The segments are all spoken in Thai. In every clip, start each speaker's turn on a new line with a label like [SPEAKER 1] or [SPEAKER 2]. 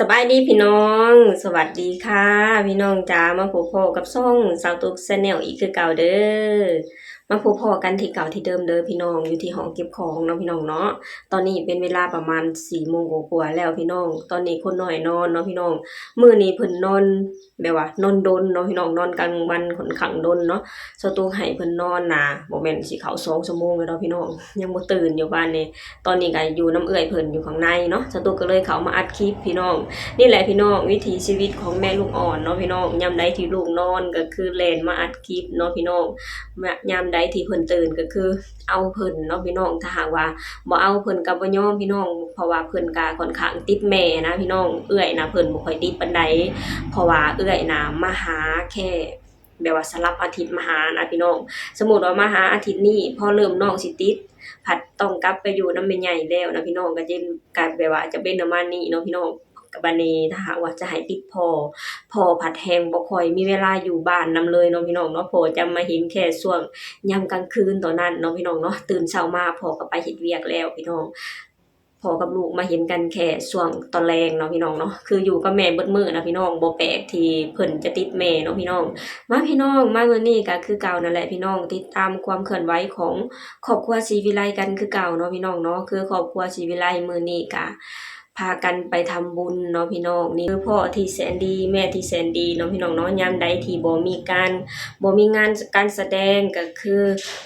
[SPEAKER 1] สบายดีพี่น้องสวัสดีค่ะพี่น้องจ๋ามาพบพ่อกับช่องสาวตุ๊กแนลอีกคือเก่าเด้อมาพบพ่อกันที่เก่าที่เดิมเด้อพี่น้องอยู่ที่ห้องเก็บของเนาะพี่น้องเนาะตอนนี้เป็นเวลาประมาณ4 โมงกว่าๆแล้วพี่น้องตอนนี้คนน้อยนอนเนาะพี่น้องมื้อนี้เพิ่นนอนแบบว่านอนดนเนาะพี่น้องนอนกลางวันค่อนข้างดนเนาะสาวตุ๊กให้เพิ่นนอนน่ะบ่แม่นสิเข้า2 ชั่วโมงแล้วเนาะพี่น้องยังบ่ตื่นอยู่บ้านนี่ตอนนี้ก็อยู่น้ำเอื้อยเพิ่นอยู่ข้างในเนาะสาวตุ๊กก็เลยเข้ามาอัดคลิปพี่น้อง นี่แหละพี่น้องวิถีชีวิตของแม่ลูกอ่อนเนาะพี่น้องยามใดที่ลูกนอนก็คือแล่นมาอัดคลิปเนาะพี่น้องยามใดที่เพิ่นตื่นก็คือเอาเพิ่นเนาะพี่น้องถ้าหากว่าบ่เอาเพิ่นก็บ่ยอมพี่น้องเพราะว่าเพิ่นก็ค่อนข้างติดแม่นะพี่น้องเอื้อยนะเพิ่นบ่ค่อยติดปานใดเพราะว่าเอื้อยนะมาหาแค่แบบว่าสลับอาทิตย์มาหานะพี่น้องสมมุติว่ามาหาอาทิตย์นี้พอเริ่มน้องสิติดผัดต้องกลับไปอยู่นำแม่ใหญ่แล้วนะพี่น้องก็จะกลายแบบว่าจะเป็นประมาณนี้เนาะพี่น้องกับบัดนี้ถ้าหากว่าจะให้ติดพ่อผัดแฮงบ่ค่อยมีเวลาอยู่บ้านนำเลยเนาะพี่น้องเนาะพ่อจะมาเห็นแค่ช่วงยามกลางคืนตอนนั้นเนาะพี่น้องเนาะตื่นเช้ามาพ่อก็ไปเฮ็ดเวียกแล้วพี่น้องพ่อกับลูกมาเห็นกันแค่ช่วงตอนแลงเนาะพี่น้องเนาะคืออยู่กับแม่เบิดมื้อนะพี่น้องบ่แปลกที่เพิ่นจะติดแม่เนาะพี่น้องมาพี่น้องมามื้อนี้ก็คือเก่านั่นแหละพี่น้องติดตามความเคลื่อนไหวของครอบครัวศรีวิไลกันคือเก่าเนาะพี่น้องเนาะคือครอบครัวศรีวิไลมื้อนี้ก็พากันไปทำบุญเนาะพี่น้องนี่คือพ่อที่แสนดีแม่ที่แสนดีเนาะพี่น้องเนาะยามใดที่บ่มีงานการแสดงก็คือ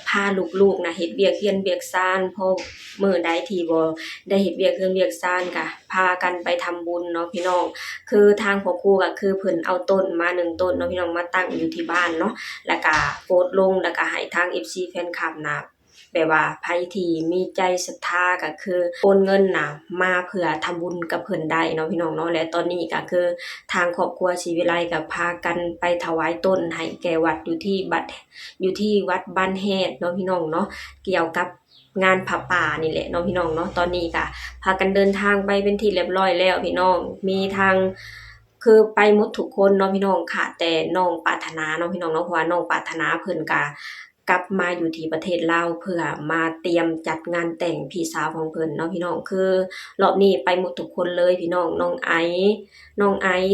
[SPEAKER 1] พาลูกๆนะเฮ็ดเวียกเฮียนเวียกซ่านพอมื้อใดที่บ่ได้เฮ็ดเวียกเฮือนเวียกซ่านก็พากันไปทำบุญเนาะพี่น้องคือทางพ่อครูก็คือเพิ่นเอาต้นมา1ต้นเนาะพี่น้องมาตั้งอยู่ที่บ้านเนาะแล้วก็โพสต์ลงแล้วก็ให้ทาง FC แฟนคลับนะแบบว่าไผที่มีใจศรัทธาก็คือโอนเงินน่ะมาเพื่อทำบุญกับเพิ่นได้เนาะพี่น้องเนาะและตอนนี้ก็คือทางครอบครัวศรีวิไลก็พากันไปถวายต้นให้แก่วัดอยู่ที่วัดบ้านแฮดเนาะพี่น้องเนาะเกี่ยวกับงานผ้าป่านี่แหละเนาะพี่น้องเนาะตอนนี้ก็พากันเดินทางไปเป็นที่เรียบร้อยแล้วพี่น้องมีทางคือไปหมดทุกคนเนาะพี่น้องค่ะแต่น้องปรารถนาเนาะพี่น้องเนาะเพราะว่าน้องปรารถนาเพิ่นก็กลับมาอยู่ที่ประเทศลาวเพื่อมาเตรียมจัดงานแต่งพี่สาวของเพิ่นเนาะพี่น้องคือรอบนี้ไปหมดทุกคนเลยพี่น้องน้องไอ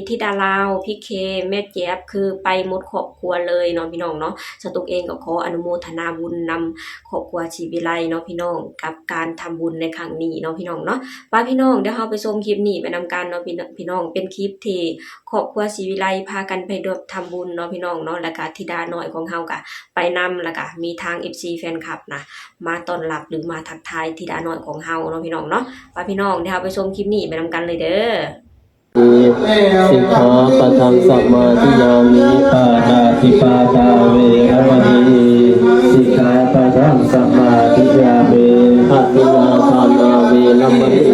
[SPEAKER 1] ธิดาลาวพี่เคแม่แจ๊บคือไปหมดครอบครัวเลยเนาะพี่น้องเนาะสตุกเองก็ขออนุโมทนาบุญนำครอบครัวศรีวิไลเนาะพี่น้องกับการทำบุญในครั้งนี้เนาะพี่น้องเนาะป้าพี่น้องเดี๋ยวเราไปชมคลิปนี้ไปนำกันเนาะพี่น้องเป็นคลิปที่ครอบครัวศรีวิไลพากันไปทำบุญเนาะพี่น้องเนาะแล้วก็ธิดาน้อยของเฮาก็ไปนำแล้วก็มีทาง FC แฟนคลับนะมาต้อนรับหรือมาทักทายธิดาน้อยของเฮาเนาะพี่น้องเนาะป้าพี่น้องเดี๋ยวเราไปชมคลิปนี้ไปนำกันเลยเด้อ
[SPEAKER 2] สิกขาปะทังสัมมาทิยามิปานาติปาตาเวรมณีสิกขาปะทังสัมมาทิยามิภัตตินาทานาเวรมณี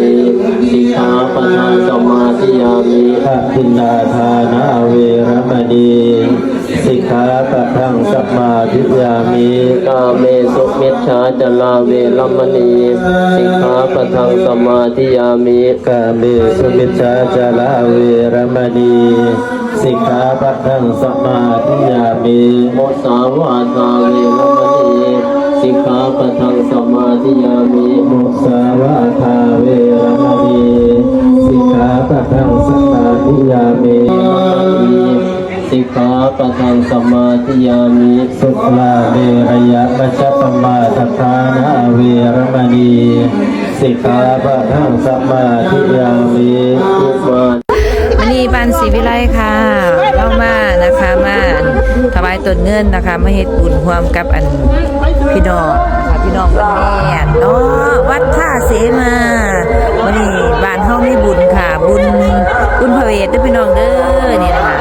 [SPEAKER 2] สิกขาปะทังสัมมาทิยามิภัตตินาทานาเวรมณีสิกขาปะทังสัมมาทิยามิกาเมสุมิจฉาจลาเวรมณีสิกขาปะทังสัมมาทิยามิกาเมสุมิจฉาจลาเวรมณีสิกขาปะทังสัมมาทิยามิมุสาวาทาเวรมณีสิกขาปะทังสัมมาทิยามิมุสาวาทาเวรมณีสิกขาปะทังสัมมาทิยามิสิกขาปะทังสัมมาทิยามิสุลาเวรยะมัชฌัปมาทัฏฐานาเวรมณีสิกขาปะทังสัมมาทิยามิทุมา
[SPEAKER 3] วันนี้บ้านศรีวิไลค่ะเรามานะคะมาถวายต้นเงินนะคะมาเฮ็ดบุญร่วมกับพี่น้องนะคะพี่น้องบ้านแม่เนาะวัดท่าเสมาวันนี้บ้านเฮามีบุญค่ะบุญพระเวทเด้อพี่น้องเด้อนี่นะคะ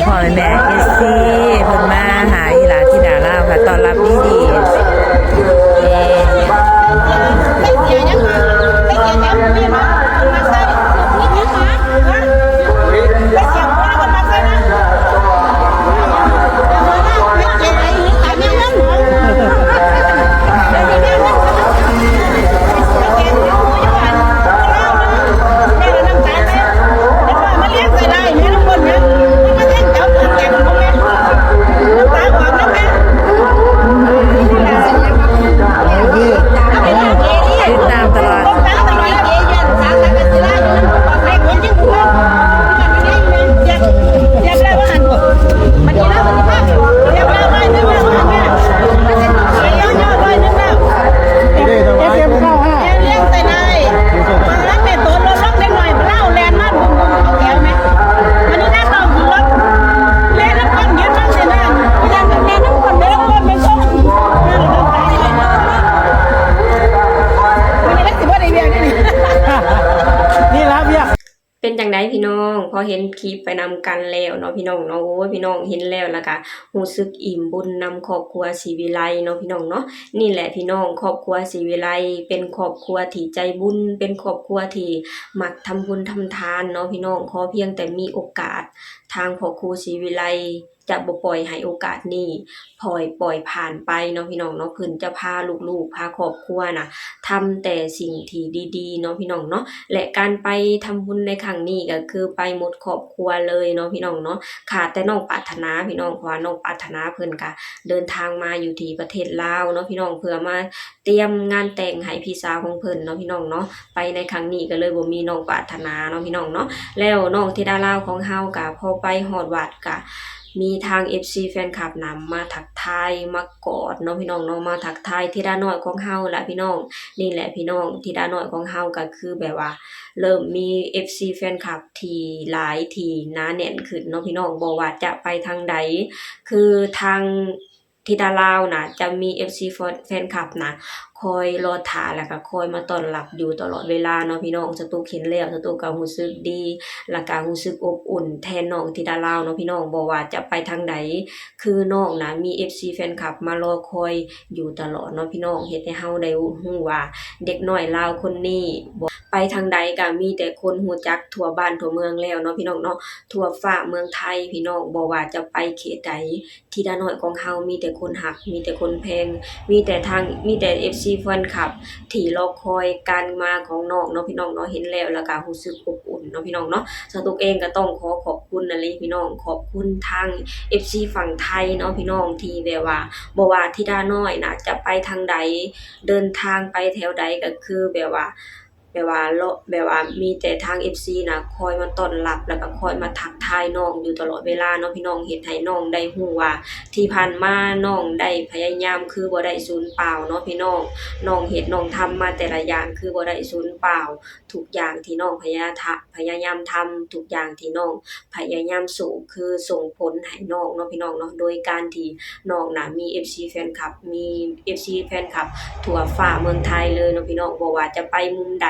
[SPEAKER 3] พ่อแม่เอสซีเพิ่นมาหาอีหลาธิดาลาวค่ะต้อนรับดี
[SPEAKER 1] จังไดพี่น้องพอเห็นคลิปไปนำกันแล้วเนาะพี่น้องเนาะโอ้ยพี่น้องเห็นแล้วแล้วก็รู้สึกอิ่มบุญนำครอบครัวศรีวิไลเนาะพี่น้องเนาะนี่แหละพี่น้องครอบครัวศรีวิไลเป็นครอบครัวที่ใจบุญเป็นครอบครัวที่มักทำบุญทำทานเนาะพี่น้องขอเพียงแต่มีโอกาสทางพ่อครูศรีวิไลจะบ่ปล่อยให้โอกาสนี้ปล่อยผ่านไปเนาะพี่น้องเนาะเพิ่นจะพาลูกๆพาครอบครัวน่ะทำแต่สิ่งที่ดีๆเนาะพี่น้องเนาะและการไปทำบุญในครั้งนี้ก็คือไปหมดครอบครัวเลยเนาะพี่น้องเนาะขาดแต่น้องปรารถนาพี่น้องเพราะว่าน้องปรารถนาเพิ่นก็เดินทางมาอยู่ที่ประเทศลาวเนาะพี่น้องเพื่อมาเตรียมงานแต่งให้พี่สาวของเพิ่นเนาะพี่น้องเนาะไปในครั้งนี้ก็เลยบ่มีน้องปรารถนาเนาะพี่น้องเนาะแล้วน้องธิดาลาวของเฮาก็พอไปฮอดวัดก็มีทาง FC แฟนคลับนำมาทักทายมากอดเนาะพี่น้องเนาะมาทักทายธิดาน้อยของเฮาล่ะพี่น้องนี่แหละพี่น้องธิดาน้อยของเฮาก็คือแบบว่าเริ่มมี FC แฟนคลับที่หลายที่หนาแน่นขึ้นเนาะพี่น้องบ่ว่าจะไปทางใดคือทางธิดาลาวน่ะจะมี FC แฟนคลับน่ะคอยรอท่าแล้วก็คอยมาต้อนรับอยู่ตลอดเวลาเนาะพี่น้องสตุกเห็นแล้วสตุกก็รู้สึกดีแล้วก็รู้สึกอบอุ่นแทนน้องธิดาลาวเนาะพี่น้องบ่ว่าจะไปทางใดคือน้องน่ะมี FC แฟนคลับมารอคอยอยู่ตลอดเนาะพี่น้องเฮ็ดให้เฮาได้รู้ว่าเด็กน้อยลาวคนนี้บ่ไปทางใดก็มีแต่คนรู้จักทั่วบ้านทั่วเมืองแล้วเนาะพี่น้องเนาะทั่วฟ้าเมืองไทยพี่น้องบ่ว่าจะไปเขตใดธิดาน้อยของเฮามีแต่คนรักมีแต่คนแพงมีแต่ FC แฟนคลับที่รอคอยการมาของน้องเนาะพี่น้องเนาะเห็นแล้วแล้วก็รู้สึกอบอุ่นเนาะพี่น้องเนาะสตุกเองก็ต้องขอบคุณนั่นเลยพี่น้องขอบคุณทาง FC ฝั่งไทยเนาะพี่น้องที่แบบว่าบ่ว่าธิดาน้อยน่ะจะไปทางใดเดินทางไปแถวใดก็คือแบบว่ามีแต่ทาง FC น่ะคอยมาต้อนรับแล้วก็คอยมาทักทายน้องอยู่ตลอดเวลาเนาะพี่น้องเฮ็ดให้น้องได้รู้ว่าที่ผ่านมาน้องได้พยายามคือบ่ได้สูญเปล่าเนาะพี่น้องเฮ็ดน้องทำมาแต่ละอย่างคือบ่ได้สูญเปล่าทุกอย่างที่น้องพยายามทำทุกอย่างที่น้องพยายามสู้คือส่งผลให้น้องเนาะพี่น้องเนาะโดยการที่น้องน่ะมี FC แฟนคลับทั่วฟ้าเมืองไทยเลยเนาะพี่น้องบ่ว่าจะไปมุมใด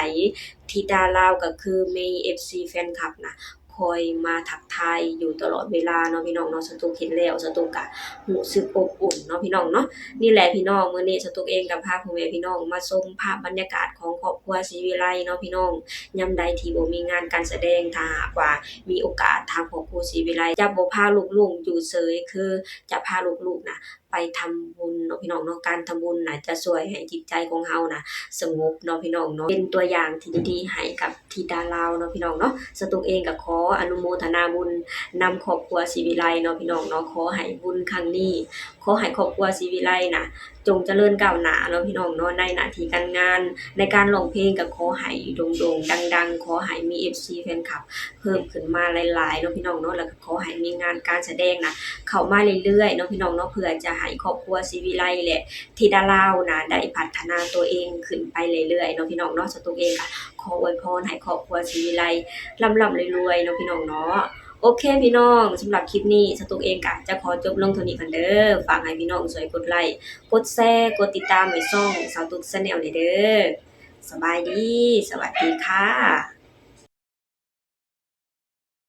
[SPEAKER 1] ธิดาลาวก็คือมี FC แฟนคลับน่ะคอยมาทักทายอยู่ตลอดเวลาเนาะพี่น้องเนาะสตุกเห็นแล้วสตุกก็รู้สึกอบอุ่นเนาะพี่น้องเนาะนี่แหละพี่น้องมื้อนี้สตุกเองก็พาพ่อแม่พี่น้องมาชมภาพบรรยากาศของครอบครัวศรีวิไลเนาะพี่น้องยามใดที่บ่มีงานการแสดงถ้าหากว่ามีโอกาสทางครอบครัวศรีวิไลจะบ่พาลูกๆอยู่เฉยคือจะพาลูกๆน่ะไปทำบุญเนาะพี่น้องเนาะการทำบุญน่ะจะช่วยให้จิตใจของเฮาน่ะสงบเนาะพี่น้องเนาะเป็นตัวอย่างที่ดีๆให้กับธิดาลาวเนาะพี่น้องเนาะสตุกเองก็ขออนุโมทนาบุญนำครอบครัวศรีวิไลเนาะพี่น้องเนาะขอให้บุญครั้งนี้ขอให้ครอบครัวศรีวิไลน่ะจงเจริญก้าวหน้าเนาะพี่น้องเนาะในหน้าที่การงานในการร้องเพลงก็ขอให้โด่งๆดังๆขอให้มี FC แฟนคลับเพิ่มขึ้นมาหลายๆเนาะพี่น้องเนาะแล้วก็ขอให้มีงานการแสดงน่ะเข้ามาเรื่อยๆเนาะพี่น้องเนาะเพื่อจะให้ครอบครัวศรีวิไลและธิดาลาวน่ะได้พัฒนาตัวเองขึ้นไปเรื่อยๆเนาะพี่น้องเนาะสตุกเองก็ขออวยพรให้ครอบครัวศรีวิไลร่ำๆรวยๆเนาะพี่น้องเนาะโอเคพี่น้องสำหรับคลิปนี้สตุกเองก็จะขอจบลงเท่านี้กันเด้อฝากให้พี่น้องช่วยกดไลค์กดแชร์กดติดตามให้ช่องสาวตุก Channel เด้อสบายดีสวัสดีค่ะ